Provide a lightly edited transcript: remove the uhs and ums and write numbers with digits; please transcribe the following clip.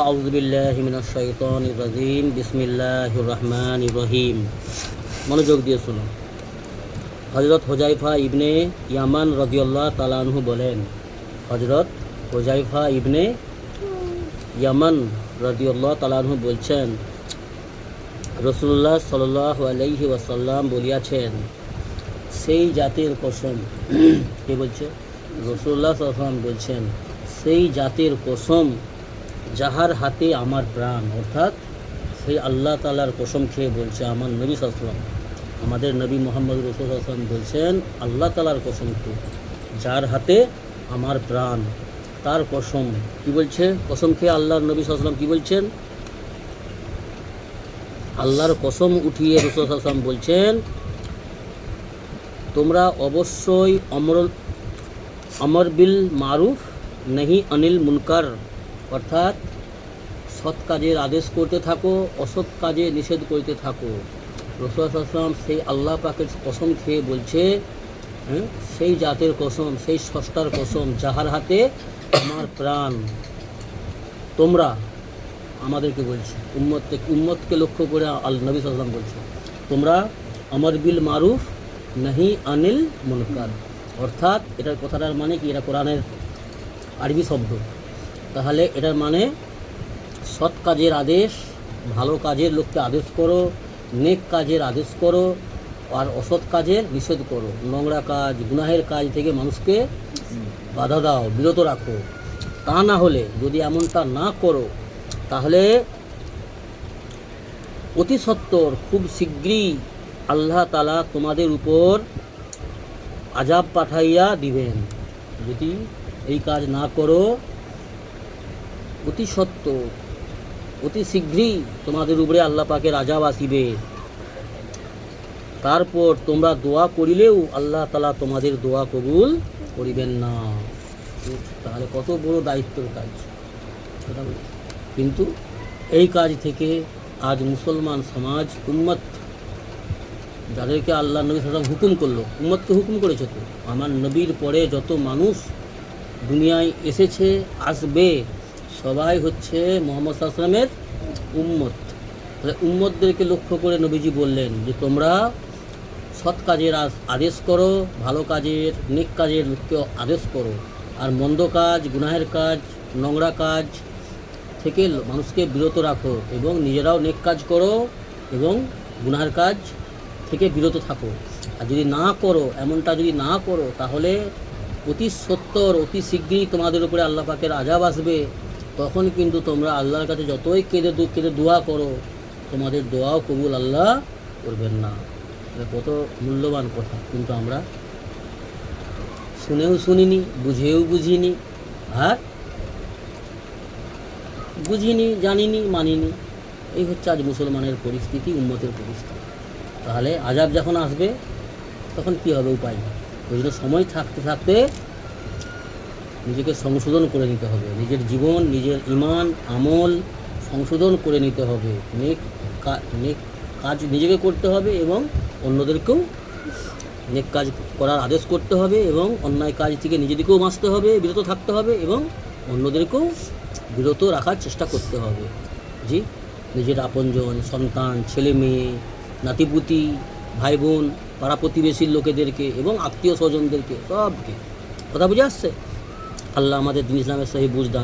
আউযু বিল্লাহি মিনাশ শাইতানির রাজিম বিসমিল্লাহির রহমানির রহিম। মনোযোগ দিয়ে শুনুন। হযরত হুযায়ফা ইবনে ইয়ামান রাদিয়াল্লাহু তাআলা আনহু বলেন, হযরত হুযায়ফা ইবনে ইয়ামান রাদিয়াল্লাহু তাআলা আনহু বলছেন, রাসূলুল্লাহ সাল্লাল্লাহু আলাইহি ওয়াসাল্লাম বলিয়াছেন, সেই জাতির কসম। কে বলছে? রাসূলুল্লাহ সাল্লাল্লাহু আলাইহি ওয়াসাল্লাম বলছেন, সেই জাতির কসম যাহার হাতে আমার প্রাণ, অর্থাৎ সেই আল্লাহ তাআলার কসম খেয়ে বলছে আমার নবী সাল্লাল্লাহু আলাইহি ওয়াসাল্লাম, আমাদের নবী মুহাম্মদ রাসূলুল্লাহ সাল্লাল্লাহু আলাইহি ওয়াসাল্লাম বলছেন, আল্লাহ তাআলার কসম খেয়ে, যার হাতে আমার প্রাণ, তার কসম। কি বলছে? কসম খেয়ে আল্লাহর নবী সাল্লাল্লাহু আলাইহি ওয়াসাল্লাম কি বলছেন? আল্লাহর কসম উঠিয়ে রাসূলুল্লাহ সাল্লাল্লাহু আলাইহি ওয়াসাল্লাম বলছেন, তোমরা অবশ্যই আমর বিল মারুফ নাহি অনিল মুনকার, অর্থাৎ সৎ কাজের আদেশ করতে থাকো, অসৎ কাজে নিষেধ করতে থাকো। রাসূলুল্লাহ সাল্লাল্লাহু আলাইহি ওয়াসাল্লাম সেই আল্লাহ পাকের কসম খেয়ে বলছে, সেই জাতের কসম, সেই স্রষ্টার কসম যাহার হাতে আমার প্রাণ, তোমরা, আমাদেরকে বলছে, উম্মতকে লক্ষ্য করে নবী সাল্লাল্লাহু আলাইহি ওয়াসাল্লাম বলছে, তোমরা আমর বিল মারুফ নাহি আনিল মুনকার, অর্থাৎ এটার কথাটার মানে কি? এটা কোরআনের আরবি শব্দ। তাহলে এটার মানে সৎ কাজের আদেশ, ভালো কাজের লোককে আদেশ করো, নেক কাজের আদেশ করো, আর অসৎ কাজের নিষেধ করো। নোংরা কাজ, গুনাহের কাজ থেকে মানুষকে বাধা দাও, বিরত রাখো। তা না হলে, যদি এমনটা না করো, তাহলে অতি সত্বর খুব শীঘ্রই আল্লাহ তাআলা তোমাদের উপর আযাব পাঠাইয়া দিবেন। যদি এই কাজ না করো, অতি সত্বর, অতি শীঘ্রই তোমাদের উপরে আল্লাহ পাকের আযাব আসিবে। তারপর তোমরা দোয়া করিলেও আল্লাহ তাআলা তোমাদের দোয়া কবুল করিবেন না। তাহলে কত বড় দায়িত্বের কাজ। কিন্তু এই কাজ থেকে আজ মুসলমান সমাজ, উম্মত, যাদেরকে আল্লাহ নবী সাল্লাল্লাহু আলাইহি ওয়াসাল্লাম হুকুম করলো, উম্মতকে হুকুম করেছে তো, আমার নবীর পরে যত মানুষ দুনিয়ায় এসেছে, আসবে, সবাই হচ্ছে মুহাম্মদ সাল্লাল্লাহু আলাইহি ওয়াসাল্লামের উম্মত। উম্মতদেরকে লক্ষ্য করে নবীজি বললেন যে তোমরা সৎ কাজের আদেশ করো, ভালো কাজের, নেক কাজের লোককে আদেশ করো, আর মন্দ কাজ, গুনাহের কাজ, নোংরা কাজ থেকে মানুষকে বিরত রাখো, এবং নিজেরাও নেক কাজ করো এবং গুনাহের কাজ থেকে বিরত থাকো। আর যদি না করো, এমনটা যদি না করো, তাহলে অতি সত্বর, অতি শীঘ্রই তোমাদের উপরে আল্লাহ পাকের আযাব আসবে। তখন কিন্তু তোমরা আল্লাহর কাছে যতই কেঁদে দোয়া করো, তোমাদের দোয়াও কবুল আল্লাহ করবেন না। কত মূল্যবান কথা, কিন্তু আমরা শুনেও শুনিনি, বুঝেও বুঝিনি, আর বুঝিনি, জানিনি, মানিনি। এই হচ্ছে আজ মুসলমানের পরিস্থিতি, উম্মতের পরিস্থিতি। তাহলে আযাব যখন আসবে, তখন কী হবে? উপায় নেই। ওই জন্য সময় থাকতে থাকতে নিজেকে সংশোধন করে নিতে হবে, নিজের জীবন, নিজের ঈমান আমল সংশোধন করে নিতে হবে। নেক কাজ নিজেকে করতে হবে এবং অন্যদেরকেও নেক কাজ করার আদেশ করতে হবে, এবং অন্যায় কাজ থেকে নিজেদেরকেও বাঁচতে হবে, বিরত থাকতে হবে, এবং অন্যদেরকেও বিরত রাখার চেষ্টা করতে হবে। জি, নিজের আপনজন, সন্তান, ছেলে মেয়ে, নাতিপুতি, ভাই বোন, পাড়া প্রতিবেশীর লোকেদেরকে এবং আত্মীয় স্বজনদেরকে, সবকে। কথা বুঝে আসছে? আল্লাহ আমাদের দ্বীন ইসলামের সহি বুঝ দান